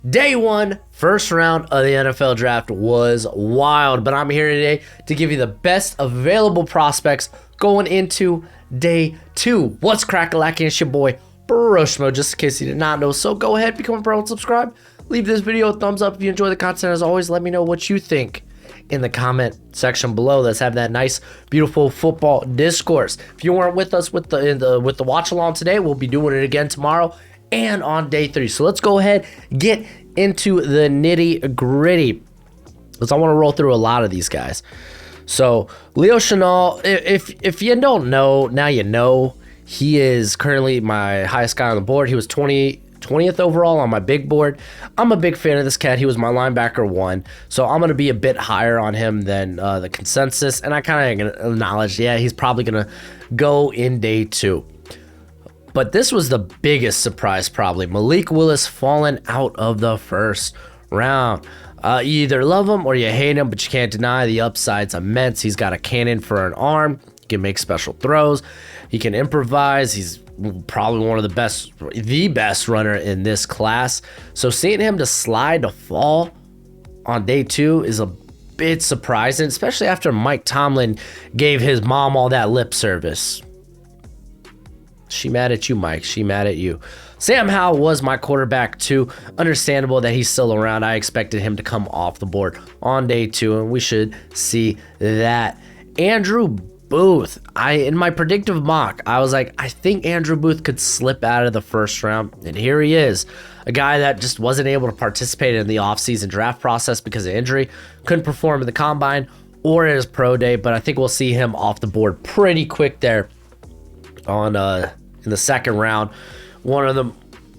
Day one, first round of the NFL draft was wild, but I'm here today to give you the best available prospects going into day two. What's crack-a-lacking? It's your boy, Broshmo, just in case you did not know. So go ahead, become a bro and subscribe. Leave this video a thumbs up if you enjoy the content. As always, let me know what you think in the comment section below. Let's have that nice, beautiful football discourse. If you weren't with us with the watch along today, we'll be doing it again tomorrow and on day three. So let's go ahead, get into the nitty gritty, because I want to roll through a lot of these guys. So Leo Chenal, if you don't know, now you know. He is currently my highest guy on the board. He was 20th overall on my big board. I'm a big fan of this cat. He was my linebacker 1, so I'm going to be a bit higher on him than the consensus, and I kind of acknowledge, yeah, he's probably going to go in day 2. But this was the biggest surprise probably. Malik Willis falling out of the first round. You either love him or you hate him, but you can't deny the upside's immense. He's got a cannon for an arm. He can make special throws. He can improvise. He's probably one of the best runner in this class. So seeing him to slide to fall on day 2 is a bit surprising, especially after Mike Tomlin gave his mom all that lip service. She mad at you, Mike. She mad at you. Sam Howell was my quarterback 2. Understandable that he's still around. I expected him to come off the board on day 2, and we should see that. Andrew Booth. In my predictive mock, I was like, I think Andrew Booth could slip out of the first round, and here he is. A guy that just wasn't able to participate in the offseason draft process because of injury. Couldn't perform in the combine or at his pro day, but I think we'll see him off the board pretty quick there on in the second round. One of the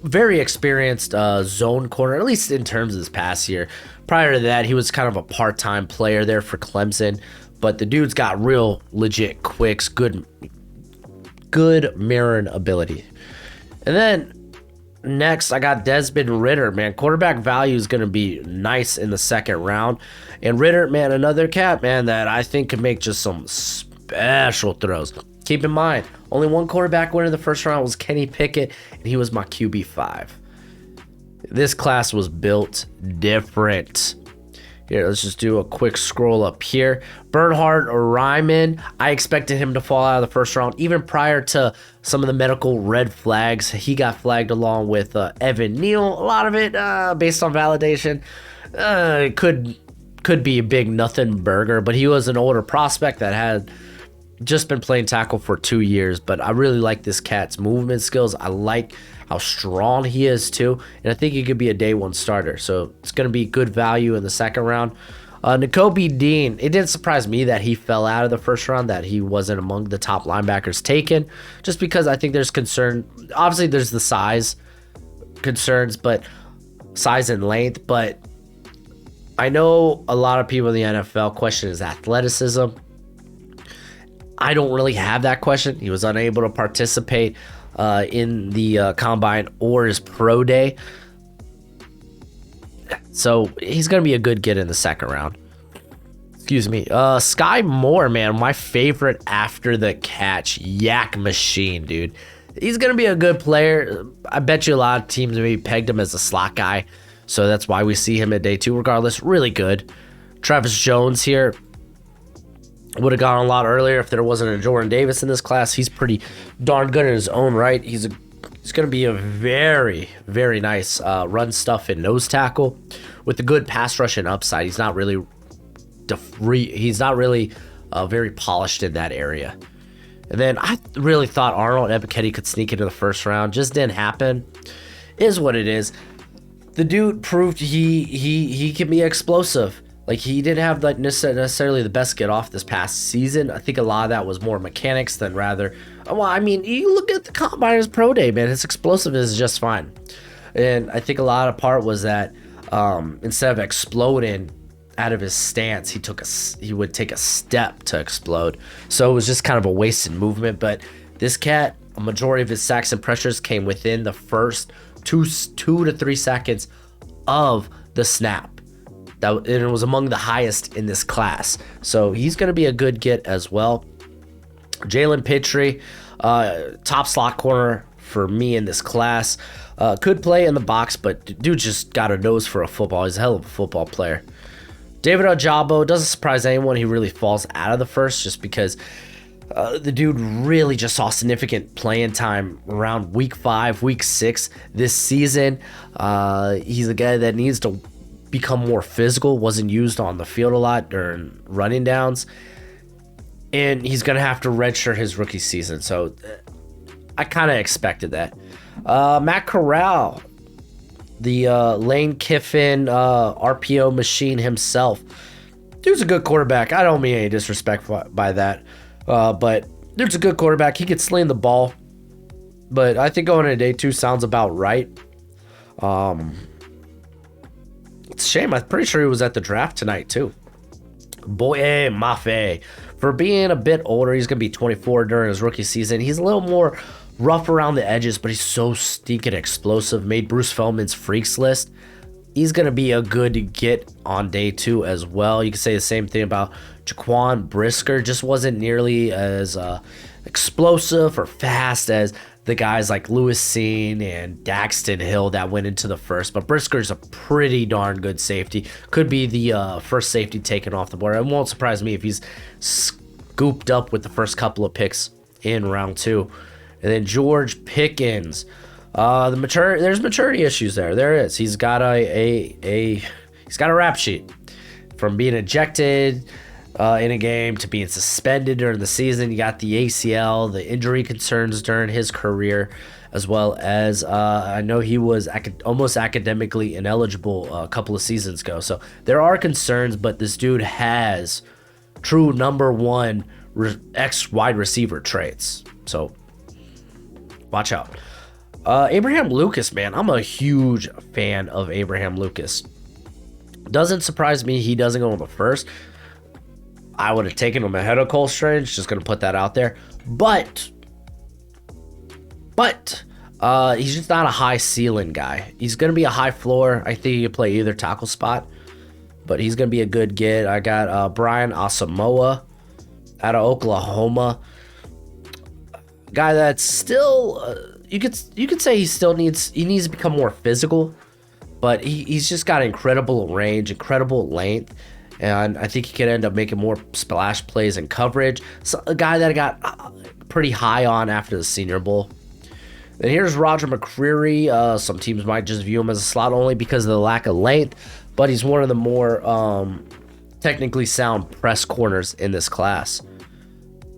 very experienced zone corner, at least in terms of this past year. Prior to that, he was kind of a part-time player there for Clemson, but the dude's got real legit quicks, good mirroring ability. And then next, I got Desmond Ridder, man. Quarterback value is going to be nice in the second round. And Ridder, man, another cat, man, that I think can make just some special throws. Keep in mind, only one quarterback winner in the first round was Kenny Pickett, and he was my QB 5. This class was built different. Here, let's just do a quick scroll up here. Bernhard Raimann, I expected him to fall out of the first round, even prior to some of the medical red flags. He got flagged along with Evan Neal. A lot of it based on validation. It could be a big nothing burger, but he was an older prospect that had just been playing tackle for 2 years. But I really like this cat's movement skills. I like how strong he is too, and I think he could be a day 1 starter. So it's going to be good value in the second round. Nakobe Dean, it didn't surprise me that he fell out of the first round, that he wasn't among the top linebackers taken, just because I think there's concern. Obviously, there's the size concerns, but size and length. But I know a lot of people in the NFL question his athleticism. I don't really have that question. He was unable to participate in the combine or his pro day. So he's going to be a good get in the second round. Excuse me. Sky Moore, man, my favorite after the catch yak machine, dude. He's going to be a good player. I bet you a lot of teams maybe pegged him as a slot guy. So that's why we see him at day 2 regardless. Really good. Travis Jones here. Would have gone a lot earlier if there wasn't a Jordan Davis in this class. He's pretty darn good in his own right. He's going to be a very, very nice run stuff and nose tackle with a good pass rush and upside. He's not really very polished in that area. And then I really thought Arnold Ebiketie could sneak into the first round. Just didn't happen. Is what it is. The dude proved he can be explosive. Like, he didn't have like necessarily the best get off this past season. I think a lot of that was more mechanics than rather. Well, I mean, you look at the combine, his pro day, man. His explosiveness is just fine. And I think a lot of part was that instead of exploding out of his stance, he would take a step to explode. So it was just kind of a wasted movement. But this cat, a majority of his sacks and pressures came within the first two to 3 seconds of the snap. And it was among the highest in this class. So he's going to be a good get as well. Jalen Pitre, top slot corner for me in this class. Could play in the box, but dude just got a nose for a football. He's a hell of a football player. David Ojabo, doesn't surprise anyone. He really falls out of the first just because the dude really just saw significant playing time around week 5, week 6 this season. He's a guy that needs to become more physical, wasn't used on the field a lot during running downs, and he's going to have to redshirt his rookie season. So I kind of expected that. Matt Corral, the Lane Kiffin RPO machine himself. Dude's a good quarterback. I don't mean any disrespect by that. But dude's a good quarterback. He could sling the ball. But I think going into day 2 sounds about right. It's a shame. I'm pretty sure he was at the draft tonight too. Boye Mafe. For being a bit older, he's going to be 24 during his rookie season. He's a little more rough around the edges, but he's so stinking explosive. Made Bruce Feldman's freaks list. He's going to be a good get on day 2 as well. You can say the same thing about Jaquan Brisker. Just wasn't nearly as explosive or fast as the guys like Lewis Seen and Daxton Hill that went into the first. But Brisker's a pretty darn good safety. Could be the first safety taken off the board. It won't surprise me if he's scooped up with the first couple of picks in round 2. And then George Pickens. There's maturity issues there. There is. He's got a rap sheet from being ejected in a game to being suspended during the season. You got the ACL, the injury concerns during his career, as well as I know he was almost academically ineligible a couple of seasons ago. So there are concerns, but this dude has true number 1 X wide receiver traits. So watch out. Abraham Lucas, man, I'm a huge fan of Abraham Lucas. Doesn't surprise me he doesn't go in the first. I would have taken him ahead of Cole Strange, just going to put that out there. But he's just not a high ceiling guy. He's going to be a high floor. I think he can play either tackle spot, but he's going to be a good get. I got Brian Asamoah out of Oklahoma. Guy that's still... You could say he needs to become more physical, but he's just got incredible range, incredible length, and I think he could end up making more splash plays and coverage. So, a guy that I got pretty high on after the Senior Bowl. Then here's Roger McCreary. Some teams might just view him as a slot only because of the lack of length, but he's one of the more technically sound press corners in this class.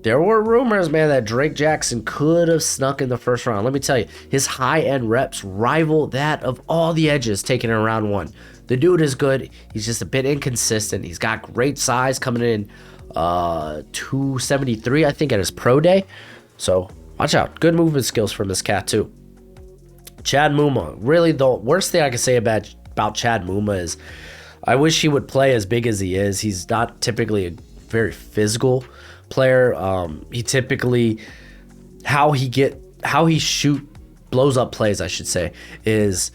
There were rumors, man, that Drake Jackson could have snuck in the first round. Let me tell you, his high-end reps rival that of all the edges taken in round 1. The dude is good. He's just a bit inconsistent. He's got great size, coming in 273, I think, at his pro day. So watch out. Good movement skills from this cat, too. Chad Muma. Really, the worst thing I can say about Chad Muma is I wish he would play as big as he is. He's not typically a very physical player. He typically how he blows up plays, I should say, is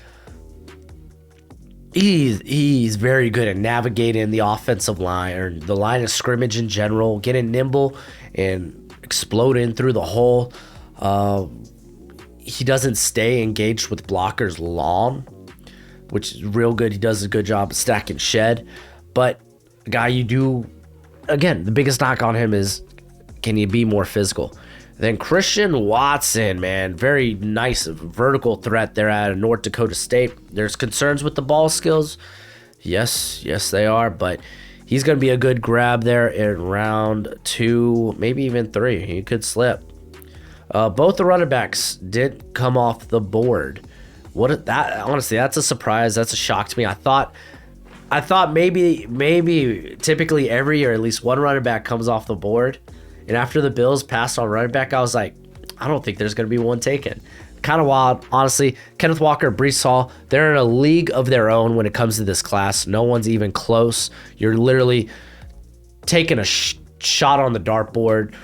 he's very good at navigating the offensive line or the line of scrimmage in general, getting nimble and exploding through the hole. He doesn't stay engaged with blockers long, which is real good. He does a good job of stacking shed, but a guy again, the biggest knock on him is, can you be more physical? Then Christian Watson, man, very nice vertical threat there out of North Dakota State. There's concerns with the ball skills. Yes, they are, but he's going to be a good grab there in round 2, maybe even 3. He could slip. Both the running backs did come off the board. Honestly, that's a surprise. That's a shock to me. I thought maybe typically every year at least one running back comes off the board, and after the Bills passed on running back, I was like, I don't think there's going to be one taken. Kind of wild, honestly. Kenneth Walker, Breece Hall, they're in a league of their own when it comes to this class. No one's even close. You're literally taking a shot on the dartboard.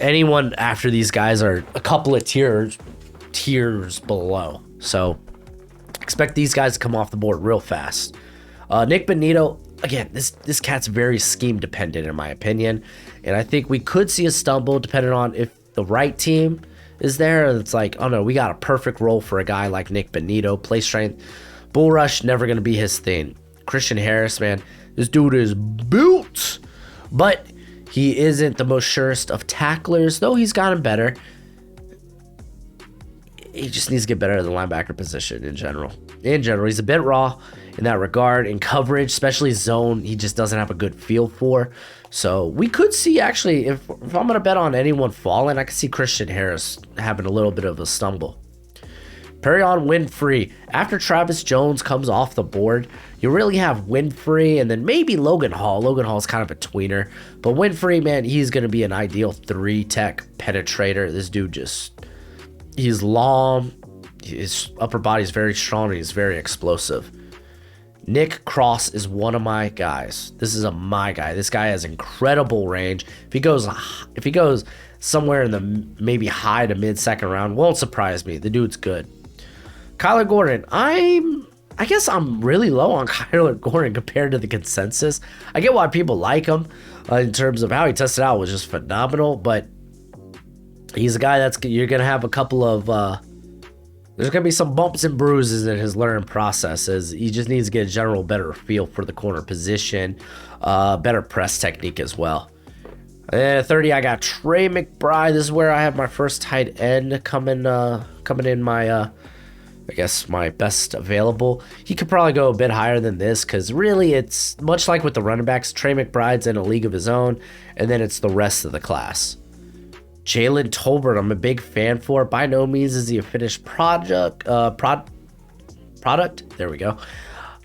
Anyone after these guys are a couple of tiers below. So expect these guys to come off the board real fast. Nick Benito, again, this cat's very scheme dependent in my opinion, and I think we could see a stumble depending on if the right team is there. It's like, oh no, we got a perfect role for a guy like Nick Benito. Play strength, bull rush, never going to be his thing. Christian Harris, man, this dude is built, but he isn't the most surest of tacklers, though he's gotten better. He just needs to get better at the linebacker position in general. He's a bit raw in that regard. In coverage, especially zone, he just doesn't have a good feel for. So we could see, actually, if I'm going to bet on anyone falling, I could see Christian Harris having a little bit of a stumble. Perion Winfrey. After Travis Jones comes off the board, you really have Winfrey and then maybe Logan Hall. Logan Hall is kind of a tweener. But Winfrey, man, he's going to be an ideal 3-tech penetrator. This dude just... He's long, his upper body is very strong, and he's very explosive. Nick Cross is one of my guys. This is my guy. This guy has incredible range. If he goes somewhere in the maybe high to mid second round, won't surprise me. The dude's good. Kyler Gordon. I guess I'm really low on Kyler Gordon compared to the consensus. I get why people like him in terms of how he tested out was just phenomenal, but he's a guy you're going to have a couple of, there's going to be some bumps and bruises in his learning process, as he just needs to get a general better feel for the corner position, better press technique as well. At 30, I got Trey McBride. This is where I have my first tight end coming in my, I guess my best available. He could probably go a bit higher than this, because really it's much like with the running backs. Trey McBride's in a league of his own, and then it's the rest of the class. Jalen Tolbert, I'm a big fan for. By no means is he a finished product. There we go.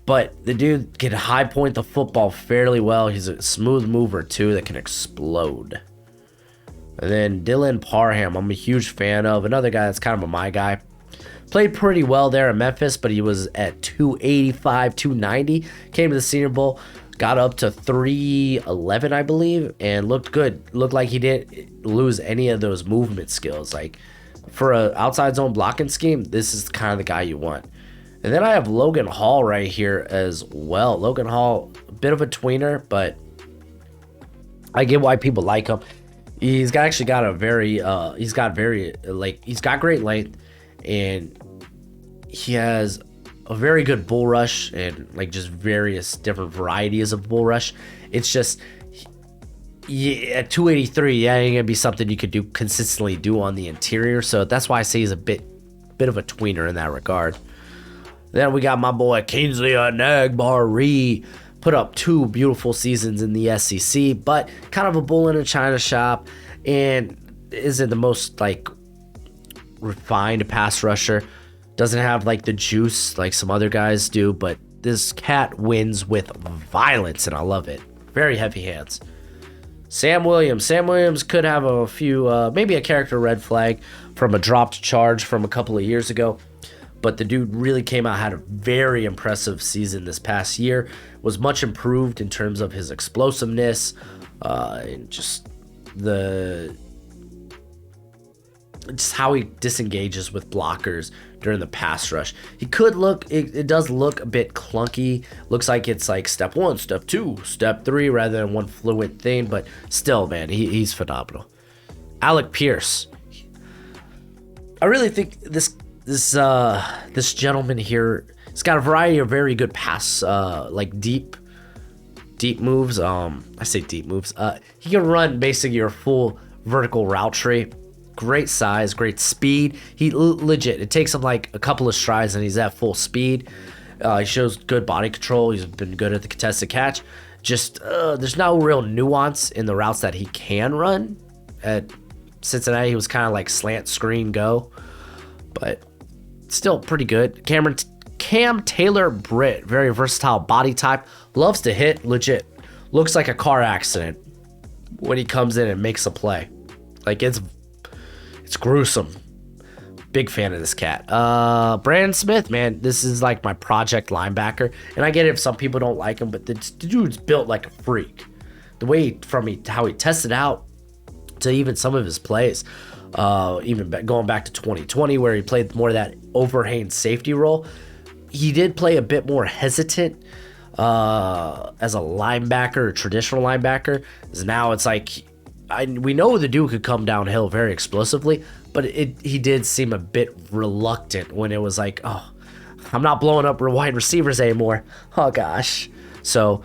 But the dude can high point the football fairly well. He's a smooth mover too that can explode. And then Dylan Parham, I'm a huge fan of. Another guy that's kind of my guy. Played pretty well there in Memphis, but he was at 285, 290. Came to the Senior Bowl. Got up to 311, I believe, and looked good. Looked like he didn't lose any of those movement skills. Like, for an outside zone blocking scheme, this is kind of the guy you want. And then I have Logan Hall right here as well. Logan Hall, a bit of a tweener, but I get why people like him. He's got great length, and he has a very good bull rush and like just various different varieties of bull rush. It's just at 283, ain't gonna be something you could consistently do on the interior. So that's why I say he's a bit of a tweener in that regard. Then we got my boy Kingsley Nagbari. Put up 2 beautiful seasons in the SEC, but kind of a bull in a china shop, and isn't the most like refined pass rusher. Doesn't have like the juice like some other guys do, but this cat wins with violence, and I love it. Very heavy hands. Sam Williams. Sam Williams could have a few, maybe a character red flag from a dropped charge from a couple of years ago, but the dude really came out, had a very impressive season this past year, was much improved in terms of his explosiveness, and just how he disengages with blockers during the pass rush. He could look, it does look a bit clunky. Looks like it's like step 1, step 2, step 3 rather than one fluid thing, but still, man, he's phenomenal. Alec Pierce. I really think this gentleman here, he's got a variety of very good pass, like deep moves. I say deep moves. He can run basically your full vertical route tree. Great size, great speed. He legit, it takes him like a couple of strides and he's at full speed. He shows good body control. He's been good at the contested catch. Just there's no real nuance in the routes that he can run. At Cincinnati, he was kind of like slant screen go, but still pretty good. Cam Taylor Britt, very versatile body type. Loves to hit, legit. Looks like a car accident when he comes in and makes a play. Like it's gruesome. Big fan of this cat. Brandon Smith, man, this is like my project linebacker, and I get it if some people don't like him, but the dude's built like a freak. The way how he tested out to even some of his plays, even going back to 2020 where he played more of that overhang safety role, he did play a bit more hesitant as a linebacker, a traditional linebacker. Now it's like we know the dude could come downhill very explosively, but he did seem a bit reluctant when it was like, oh, I'm not blowing up wide receivers anymore. Oh gosh. So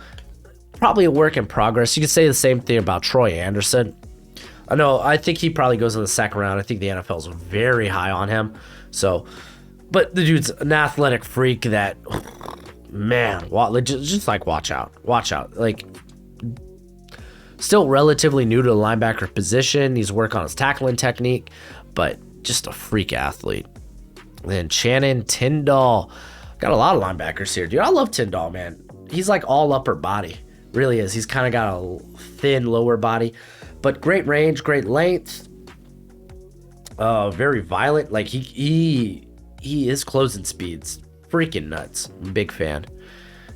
probably a work in progress. You could say the same thing about Troy Anderson. I think he probably goes in the second round. I think the NFL is very high on him. So, but the dude's an athletic freak that, man, just like watch out. Like, still relatively new to the linebacker position. He's working on his tackling technique, but just a freak athlete. Then Channing Tindall. Got a lot of linebackers here, dude. I love Tindall, man. He's like all upper body. Really is. He's kind of got a thin lower body, but great range, great length. Very violent. Like he is closing speeds. Freaking nuts. I'm a big fan.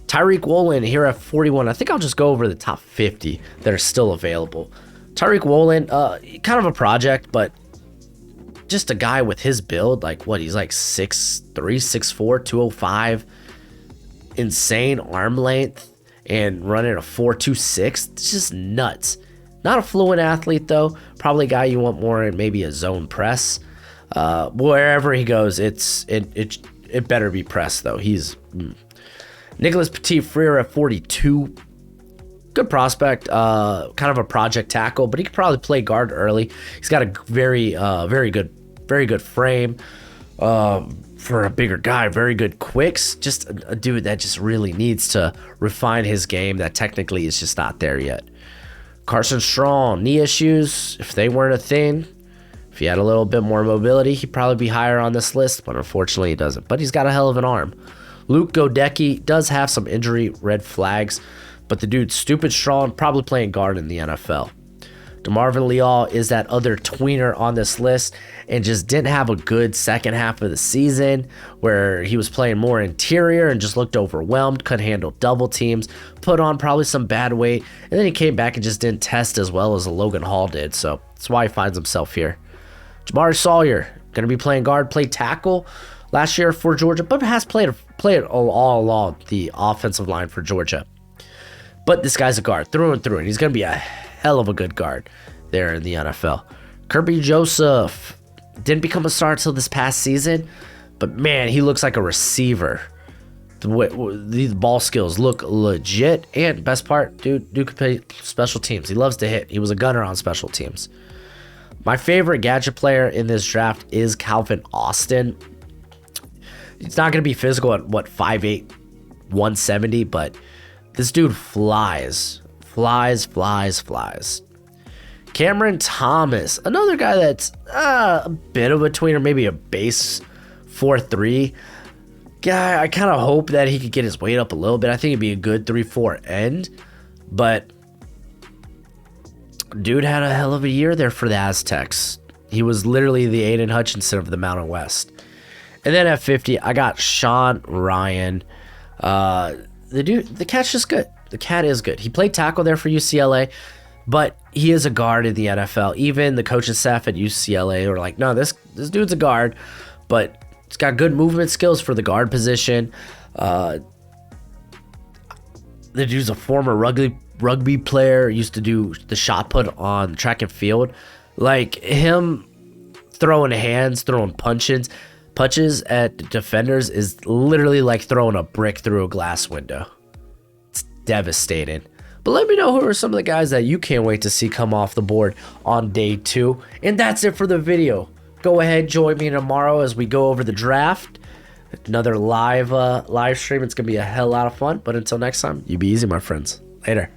Tyreek Woolen here at 41. I think I'll just go over the top 50 that are still available. Tyreek Woolen, kind of a project, but just a guy with his build. Like what? He's like 6'3", 6'4", 205. Insane arm length and running a 4.26. It's just nuts. Not a fluent athlete though. Probably a guy you want more in maybe a zone press. Wherever he goes, it better be press though. He's Nicholas Petit-Frere at 42. Good prospect. Kind of a project tackle, but he could probably play guard early. He's got a very good frame. For a bigger guy, very good quicks. Just a dude that just really needs to refine his game that technically is just not there yet. Carson Strong, knee issues. If they weren't a thing, if he had a little bit more mobility, he'd probably be higher on this list, but unfortunately he doesn't. But he's got a hell of an arm. Luke Godecki does have some injury red flags, but the dude's stupid strong, probably playing guard in the NFL. DeMarvin Leal is that other tweener on this list and just didn't have a good second half of the season where he was playing more interior and just looked overwhelmed, couldn't handle double teams, put on probably some bad weight, and then he came back and just didn't test as well as Logan Hall did, so that's why he finds himself here. Jamari Sawyer, going to be playing guard, played tackle last year for Georgia, but has played all along the offensive line for Georgia. But this guy's a guard through and through, and he's going to be a hell of a good guard there in the NFL. Kirby Joseph didn't become a star until this past season, but man, he looks like a receiver. The ball skills look legit, and best part, dude could play special teams. He loves to hit. He was a gunner on special teams. My favorite gadget player in this draft is Calvin Austin. He's not going to be physical at 5'8", 170, but this dude flies. Cameron Thomas, another guy that's a bit of a tweener, maybe a base 4.3 guy. I kind of hope that he could get his weight up a little bit. I think it'd be a good 3.4 end, but dude had a hell of a year there for the Aztecs. He was literally the Aiden Hutchinson of the Mountain West. And then at 50, I got Sean Ryan. The cat's just good. The cat is good. He played tackle there for UCLA, but he is a guard in the NFL. Even the coaching staff at UCLA were like, no, this dude's a guard, but he's got good movement skills for the guard position. The dude's a former rugby player, used to do the shot put on track and field. Like him throwing hands, throwing punches at defenders is literally like throwing a brick through a glass window. It's devastating. But let me know who are some of the guys that you can't wait to see come off the board on day 2. And that's it for the video. Go ahead, join me tomorrow as we go over the draft. Another live stream. It's going to be a hell lot of fun. But until next time, you be easy, my friends. Later.